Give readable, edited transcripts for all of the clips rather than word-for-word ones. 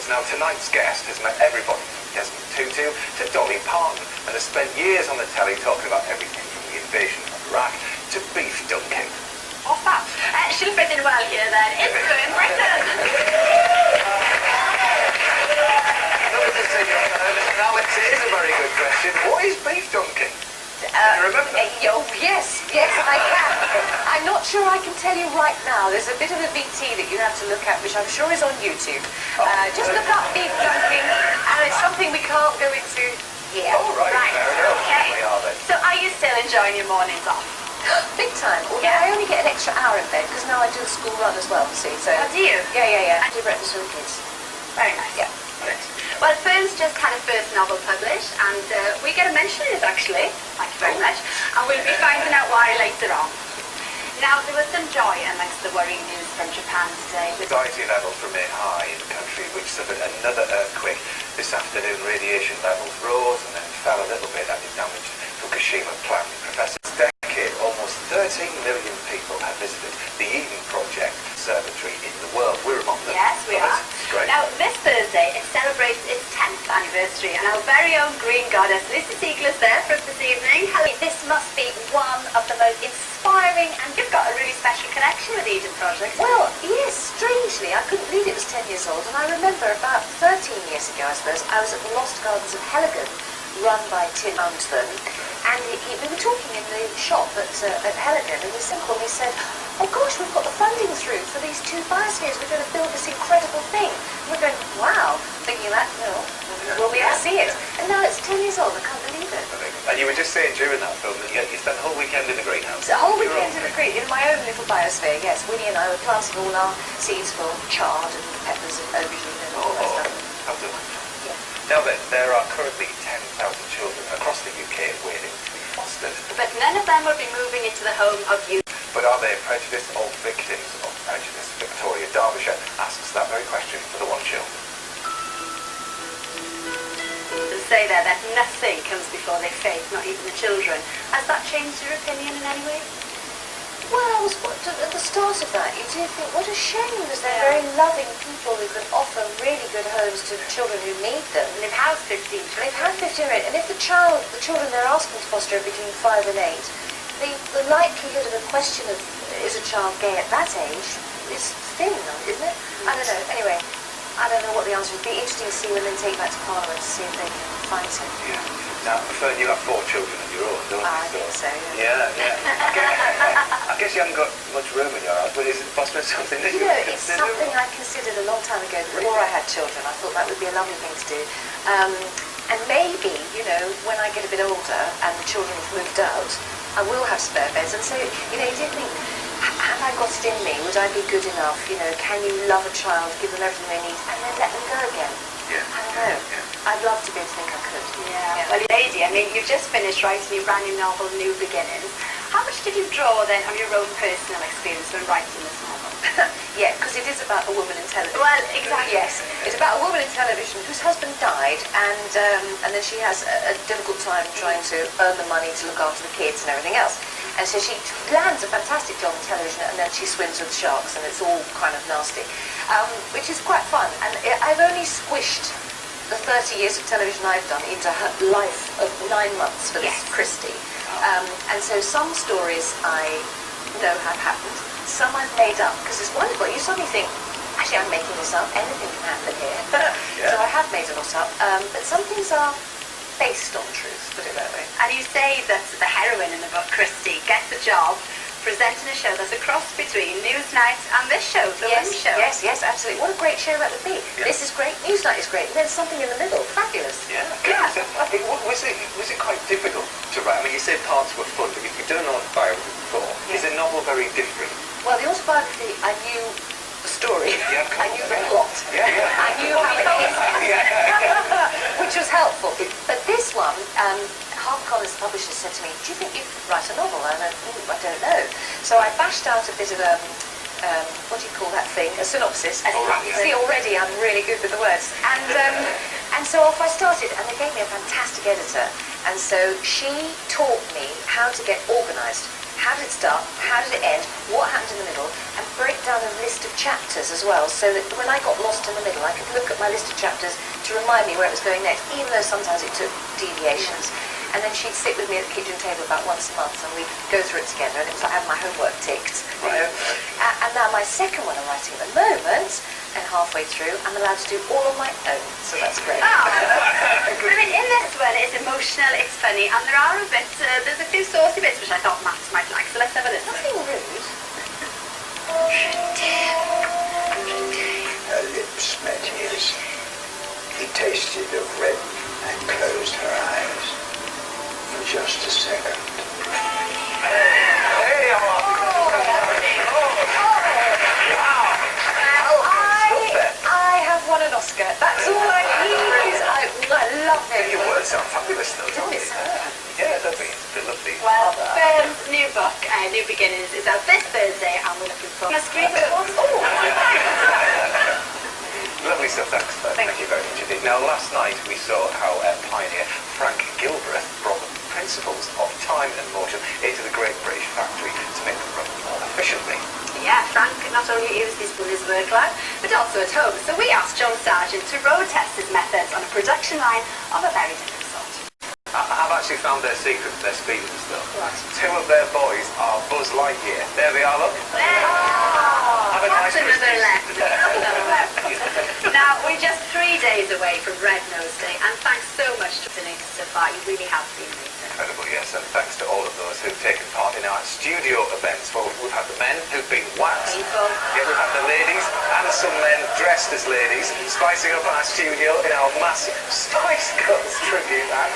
Awards. Now, tonight's guest has met everybody from Desmond Tutu to Dolly Parton and has spent years on the telly talking about everything from the invasion of Iraq to beef dunking. What's that? She'll fit in well here then. It's Fern Britton. Alex, it is a very good question. What is beef dunking? Can you remember? Oh, yes, I can. I'm not sure I can tell you right now. There's a bit of a VT that you have to look at, which I'm sure is on YouTube. Just look up beef dunking, and it's something we can't go into here. Oh, right. Fair enough. Okay. We are then. So are you still enjoying your mornings off? Big time. Although I only get an extra hour in bed, because now I do a school run as well, see. So, oh, do you? Yeah. I do breakfast for the kids. Very nice. Yeah. Well, Fern's just had a first novel published, and we get a mention in it, actually. Thank you very much. And we'll be finding out why later on. Now, there was some joy amongst the worrying news from Japan today. Anxiety levels remain high in the country, which suffered another earthquake. This afternoon, radiation levels rose and then fell a little bit as it damaged Fukushima plant. Professor, this decade, almost 13 million people have visited the Eden Project Observatory in the world. We're among them. Yes, we are. Great. Now, this Thursday, it celebrates its 10th anniversary, and our very own green goddess, Lucy Siegel, is there for us this evening. Hello. This must be one of the most inspiring, and you've got a really special connection with the Eden Project. Well, yes, strangely, I couldn't believe it was 10 years old, and I remember about 13 years ago, I suppose, I was at the Lost Gardens of Heligan, run by Tim Townsend, and we were talking in the shop at Heligan, and this uncle, he said, oh gosh, we've got the funding through for these 2 biospheres, we're going to build this incredible thing. And we're going, wow, thinking that, we'll be able to see it. And now it's 10 years old, I can't believe it. And you were just saying during that film that you spent the whole weekend in the greenhouse. The whole weekend in my own little biosphere, yes. Winnie and I were planting all our seeds for chard and peppers and aubergine and all that stuff. How delightful. Yeah. Now then, there are currently 10,000 children across the UK waiting to be fostered. But none of them will be moving into the home of youth. But are they prejudiced or victims of prejudice? Victoria Derbyshire asks that very question for the One Show. And say there that nothing comes before their faith, not even the children. Has that changed your opinion in any way? Well, at the start of that, you do think, what a shame, because they're very loving people who can offer really good homes to children who need them. And they've housed 15 They've had 15 or 8, and if the children they're asking to foster are between 5 and 8, the likelihood of a question of is a child gay at that age is thin, isn't it? I don't know. Anyway, I don't know what the answer would be. Interesting to see when they take back to Parliament to see if they can find something. Yeah. Now, Fern, you have 4 children of your own, don't you? I think so, yeah. I guess you haven't got much room in your house, but is it fostering something that you know, it's consider? something I considered a long time ago before I had children. I thought that would be a lovely thing to do. And maybe, when I get a bit older and the children have moved out, I will have spare beds. And so, you do think, have I got it in me? Would I be good enough? Can you love a child, give them everything they need, and then let them go again? Yeah. I don't know. Yeah. I'd love to be able to think I could. Yeah. Well, lady, you've just finished writing your brand new novel, New Beginnings. How much did you draw then on your own personal experience when writing this novel? Yeah, because it is about a woman in television. Well, exactly. Yes, it's about a woman in television whose husband died, and then she has a difficult time trying to earn the money to look after the kids and everything else. And so she lands a fantastic job in television, and then she swims with sharks, and it's all kind of nasty, which is quite fun. And I've only squished the 30 years of television I've done into her life of 9 months for this Christie. And so some stories I know have happened, some I've made up, because it's wonderful. You suddenly think, actually I'm making this up, anything can happen here. So I have made a lot up, but some things are based on truth, put it that way. And you say that the heroine in the book, Christie, gets a job presenting a show that's a cross between Newsnight and this show, the One Show. Yes, absolutely. What a great show that would be. Yeah. This is great, Newsnight is great, and then something in the middle, fabulous. Yeah. Was it quite difficult to write? I mean, you said parts were fun, but you've done an autobiography before. Is the novel very different? Well, the autobiography, I knew the story. Yeah, I knew the plot. Yeah. I knew how it is, which was helpful. But this one, HarperCollins, the publisher, said to me, do you think you could write a novel? And I don't know. So I bashed out a bit of what do you call that thing? A synopsis. See, already I'm really good with the words. And so off I started, and they gave me a fantastic editor. And so she taught me how to get organised, how did it start, how did it end, what happened in the middle, and break down a list of chapters as well, so that when I got lost in the middle, I could look at my list of chapters to remind me where it was going next, even though sometimes it took deviations. And then she'd sit with me at the kitchen table about once a month, and we'd go through it together, and it was like I had my homework ticked, you know. And now my second one I'm writing at the moment, and halfway through, I'm allowed to do all on my own, so that's great. Oh. I mean, in this one, it's emotional, it's funny, and there are a bit, there's a few saucy bits which I thought Matt might like, so let's have a listen. Nothing rude. Her lips met his. He tasted of red and closed her eyes for just a second. Hey, I'm off. I have won an Oscar. That's all I need. I love him. Your words sound fabulous, though, don't Doesn't it they? sound? Yeah, they're lovely. Well, Fern's new book, New Beginnings, is out this Thursday, and we're looking for a screen of course. Lovely stuff, thanks. Thank you very much indeed. Now, last night we saw how pioneer Frank Gilbreth brought the principles of time and motion into the Great British Factory to make them run more efficiently. Yeah, Frank not only used this in his work life, but also at home. So we asked John Sargent to road test his methods on a production line of a very different sort. I've actually found their secret to their speediness, though. What? 2 of their boys are Buzz Lightyear. There they are, look. Have a nice That's another Christmas. left. Another left. Now, we're just 3 days away from Red Nose Day, and thanks so much to listening so far. You really have been amazing. Incredible, yes, and thanks to all of those who've taken part in our studio events. Well, we've had the men who've been waxed. Painful. Yeah, we've had the ladies and some men dressed as ladies, spicing up our studio in our massive Spice Girls tribute act.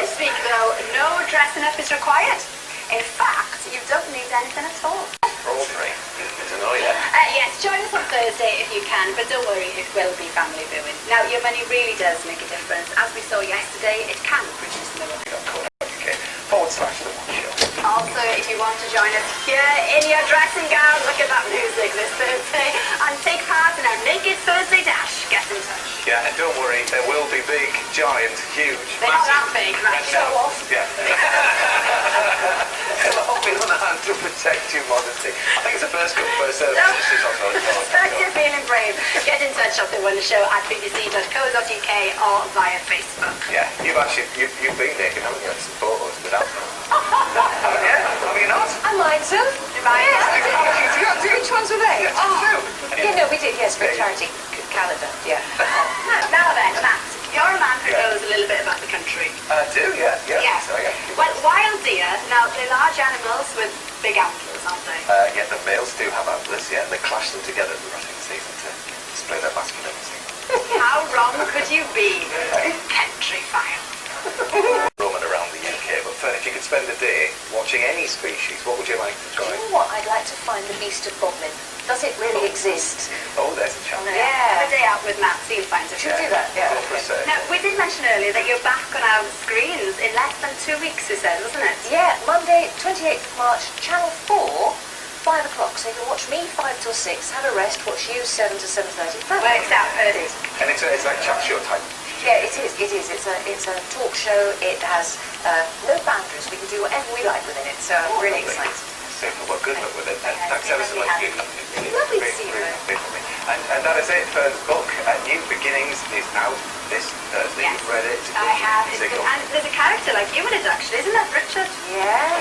This week, though, no dressing up is required. In fact, you don't need anything at all. Extraordinary. It's annoying. Yes, join us on Thursday if you can, but don't worry, it will be family viewing. Now, your money really does make a difference. As we saw yesterday, it can produce miracles. .co.uk/The One Show. Also, if you want to join us here in your dressing gown, look at that music this Thursday, and take part in our Naked Thursday Dash, get in touch. Yeah, and don't worry, there will be big, giant, huge, They're not that big, right? Show off. Yeah. They'll all be on hand to protect your modesty. I think it's a first come, first served position on those. Expect you're feeling brave. Get in touch at The One Show at bbc.co.uk or via Facebook. Yeah, you've been naked, haven't you? Some photos without them. Haven't you? Have you not? I might have. Yeah. Which ones were they? Oh. Yeah, no, we did, yes, for a charity calendar, yeah. Now then, Matt, you're a man who knows a little bit about the country. I do, yeah. Yeah. So, yeah. Well, wild deer, now they're large animals with big antlers, aren't they? Yeah, the males do have antlers, yeah, and they clash them together at the rutting season to display their masculinity. How wrong could you be? Country file. Roaming around the UK, but Fern, if you could spend a day watching any species, what would you like to Do try? you know what? I'd like to find the beast of Bodmin. Does it really exist? Oh, there's a chance. Have a day out with Matt, so you'll find it. Should we do that? Yeah. Go for a search. Now, we did mention earlier that you're back on our screens in less than 2 weeks, we said, wasn't it? Yeah, Monday, 28th of March, Channel 4, 5 o'clock. So you can watch me 5 till 6, have a rest, watch you 7 to 7:30. Works out perfect. And it's like chat show type. Yeah, it is. It's a talk show. It has no boundaries. We can do whatever we like within it. So I'm really Lovely. excited. Super. Well, good luck with it. And Yeah, thanks ever so much for your Lovely to see you. And that is it. Fern's book, New Beginnings, is out this Thursday. Yes, You've read it. I have. Signal. And there's a character like you in it, actually. Isn't that Richard? Yeah.